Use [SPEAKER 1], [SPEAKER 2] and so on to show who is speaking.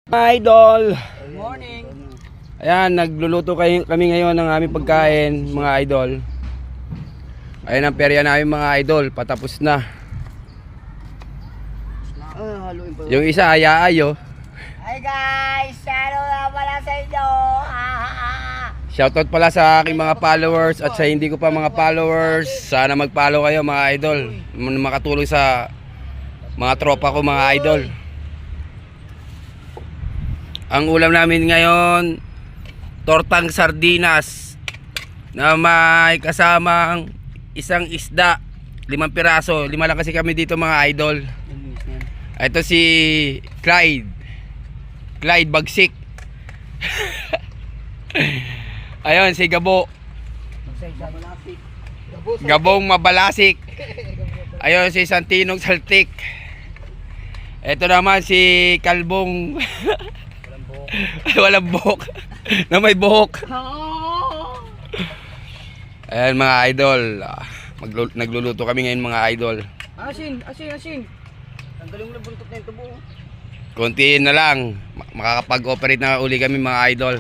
[SPEAKER 1] Idol.
[SPEAKER 2] Good morning.
[SPEAKER 1] Ayan, nagluluto kami ngayon ng aming pagkain, mga idol. Ayan ang perya namin, mga idol. Patapos na. Yung isa, ayaayo.
[SPEAKER 2] Hi guys! Shoutout na pala sa inyo!
[SPEAKER 1] Shoutout pala sa aking mga followers at sa hindi ko pa mga followers. Sana mag-follow kayo, mga idol. Makatulong sa mga tropa ko, mga idol. Ang ulam namin ngayon, tortang sardinas na may kasamang isang isda, 5 piraso. 5 lang kasi kami dito, mga idol. Ito si Clyde Bagsik. Ayun si Gabo. Gabong Mabalasik. Ayun si Santinong Saltik. Ito naman si Kalbong walang buhok. Na may buhok. Ayan, mga idol. Nagluluto kami ngayon, mga idol.
[SPEAKER 2] Asin! Tanggalin mo na buntot na yung tubo.
[SPEAKER 1] Konti na lang. Makakapag-operate na uli kami, mga idol.